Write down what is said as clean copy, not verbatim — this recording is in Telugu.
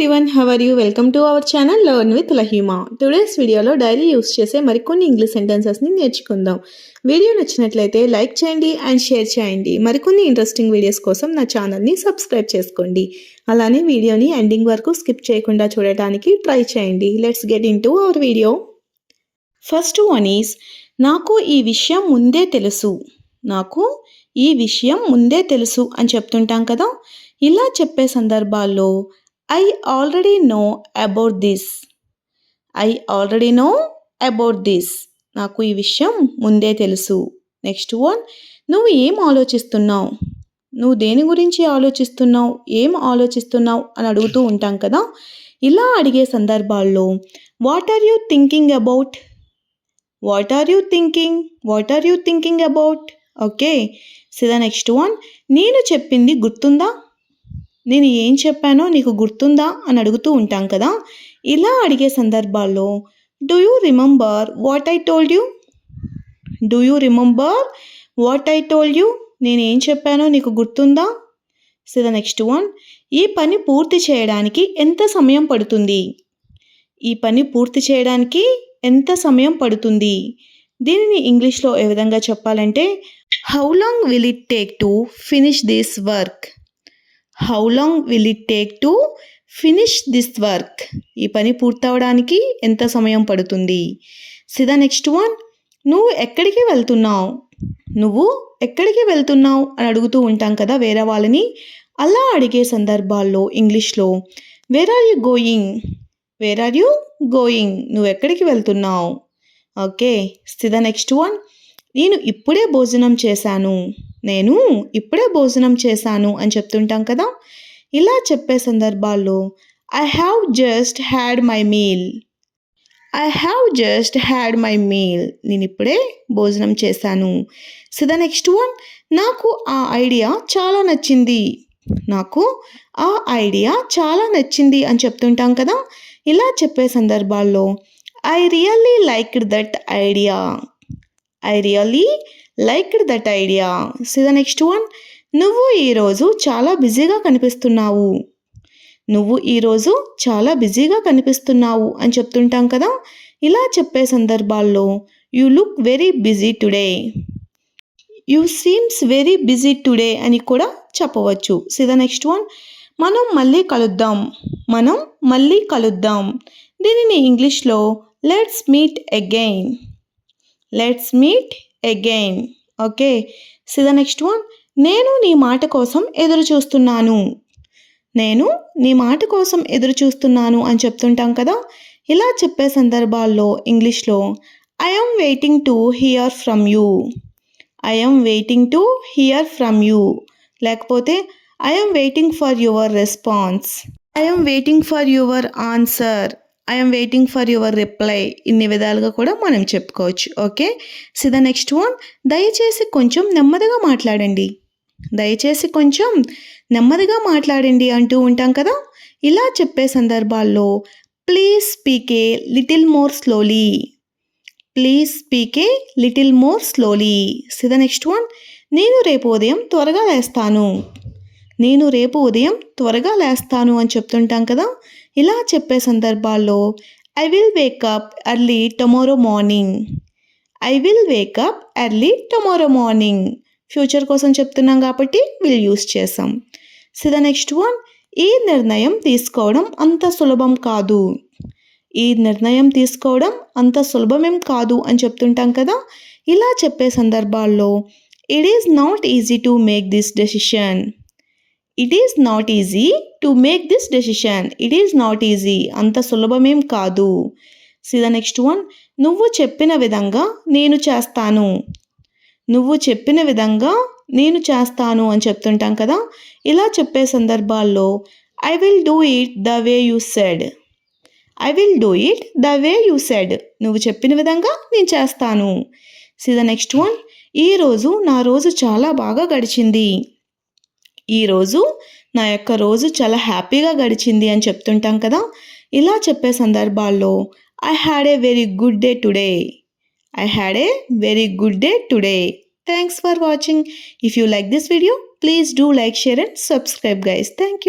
everyone, how are you? Welcome to our channel Learn with Lahima. Today's video లో డైలీ యూస్ చేసే మరికొన్ని ఇంగ్లీష్ సెంటెన్సెస్ ని నేర్చుకుందాం. వీడియో నచ్చినట్లయితే లైక్ చేయండి అండ్ షేర్ చేయండి. మరికొన్ని ఇంట్రెస్టింగ్ వీడియోస్ కోసం నా ఛానల్ ని సబ్స్క్రైబ్ చేసుకోండి. అలానే వీడియోని ఎండింగ్ వరకు స్కిప్ చేయకుండా చూడడానికి ట్రై చేయండి. Let's get into hour video. First one is నాకు ఈ విషయం ముందే తెలుసు. నాకు ఈ విషయం ముందే తెలుసు అని చెప్తుంటాం కదా. ఇలా చెప్పే సందర్భాల్లో I already know about this. I already know about this. నాకు ఈ విషయం ముందే తెలుసు. నెక్స్ట్ వన్, నువ్వు ఏం ఆలోచిస్తున్నావు? నువ్వు దేని గురించి ఆలోచిస్తున్నావు, ఏం ఆలోచిస్తున్నావు అని అడుగుతూ ఉంటాం కదా. ఇలా అడిగే సందర్భాల్లో what are you thinking about? What are you thinking? What are you thinking about? Okay, so the next one, నేను చెప్పింది గుర్తుందా? నేను ఏం చెప్పానో నీకు గుర్తుందా అని అడుగుతూ ఉంటాం కదా. ఇలా అడిగే సందర్భాల్లో do you remember what I told you? Do you remember what I told you? నేను ఏం చెప్పానో నీకు గుర్తుందా? సో ద నెక్స్ట్ వన్, ఈ పని పూర్తి చేయడానికి ఎంత సమయం పడుతుంది? ఈ పని పూర్తి చేయడానికి ఎంత సమయం పడుతుంది? దీనిని ఇంగ్లీష్లో ఏ విధంగా చెప్పాలంటే how long will it take to finish this work? How long will it take to finish this work? ఈ పని పూర్తవడానికి ఎంత సమయం పడుతుంది? సో ద నెక్స్ట్ వన్, నువ్వు ఎక్కడికి వెళ్తున్నావు? నువ్వు ఎక్కడికి వెళ్తున్నావు అని అడుగుతూ ఉంటాం కదా వేరే వాళ్ళని. అలా అడిగే సందర్భాల్లో ఇంగ్లీష్లో where are you going? Where are you going? నువ్వు ఎక్కడికి వెళ్తున్నావు? Okay, so the next one, నేను ఇప్పుడే భోజనం చేశాను. నేను ఇప్పుడే భోజనం చేశాను అని చెప్తుంటాం కదా. ఇలా చెప్పే సందర్భాల్లో I have just had my meal. I have just had my meal. నేను ఇప్పుడే భోజనం చేశాను. సో ద నెక్స్ట్ వన్, నాకు ఆ ఐడియా చాలా నచ్చింది. నాకు ఆ ఐడియా చాలా నచ్చింది అని చెప్తుంటాం కదా. ఇలా చెప్పే సందర్భాల్లో I really liked that idea. I really liked that idea. So the next one, నువ్వు ఈరోజు చాలా బిజీగా కనిపిస్తున్నావు. నువ్వు ఈరోజు చాలా బిజీగా కనిపిస్తున్నావు అని చెప్తుంటాం కదా. ఇలా చెప్పే సందర్భాల్లో you look very busy today. You seems very busy today అని కూడా చెప్పవచ్చు. సో ద నెక్స్ట్ వన్, మనం మళ్ళీ కలుద్దాం. మనం మళ్ళీ కలుద్దాం. దీనిని ఇంగ్లీష్లో let's meet again. Let's meet again. Okay, so the next one, నేను నీ మాట కోసం ఎదురు చూస్తున్నాను. నేను నీ మాట కోసం ఎదురు చూస్తున్నాను అని చెప్తుంటాం కదా. ఇలా చెప్పే సందర్భాల్లో ఇంగ్లీష్లో I am waiting to hear from you. I am waiting to hear from you. లేకపోతే I am waiting for your response. I am waiting for your answer. I am waiting for your reply. ఇన్ని విధాలుగా కూడా మనం చెప్పుకోవచ్చు. Okay, so the next one, దయచేసి కొంచెం నెమ్మదిగా మాట్లాడండి. దయచేసి కొంచెం నెమ్మదిగా మాట్లాడండి అంటూ ఉంటాం కదా. ఇలా చెప్పే సందర్భాల్లో please speak a little more slowly. Please speak a little more slowly. So the next one, నేను రేపు ఉదయం త్వరగా లేస్తాను. నేను రేపు ఉదయం త్వరగా లేస్తాను అని చెప్తుంటాం కదా. ఇలా చెప్పే సందర్భాల్లో I will wake up early tomorrow morning. I will wake up early tomorrow morning. Future కోసం చెప్తున్నాం కాబట్టి విల్ యూస్ చేసాం. సో ద నెక్స్ట్ వన్, ఈ నిర్ణయం తీసుకోవడం అంత సులభం కాదు. ఈ నిర్ణయం తీసుకోవడం అంత సులభమేం కాదు అని చెప్తుంటాం కదా. ఇలా చెప్పే సందర్భాల్లో it is not easy to make this decision. It is not easy to make this decision. It is not easy, అంత సులభమేం కాదు. సో ద నెక్స్ట్ వన్, నువ్వు చెప్పిన విధంగా నేను చేస్తాను. నువ్వు చెప్పిన విధంగా నేను చేస్తాను అని చెప్తుంటాం కదా. ఇలా చెప్పే సందర్భాల్లో I will do it the way you said. I will do it the way you said. నువ్వు చెప్పిన విధంగా నేను చేస్తాను. సో ద నెక్స్ట్ వన్, ఈరోజు నా రోజు చాలా బాగా గడిచింది. ఈరోజు నా యొక్క రోజు చాలా హ్యాపీగా గడిచింది అని చెప్తుంటాం కదా. ఇలా చెప్పే సందర్భాల్లో I had a very good day today. I had a very good day today. Thanks for watching. If you like this video, please do like, share and subscribe guys. Thank you.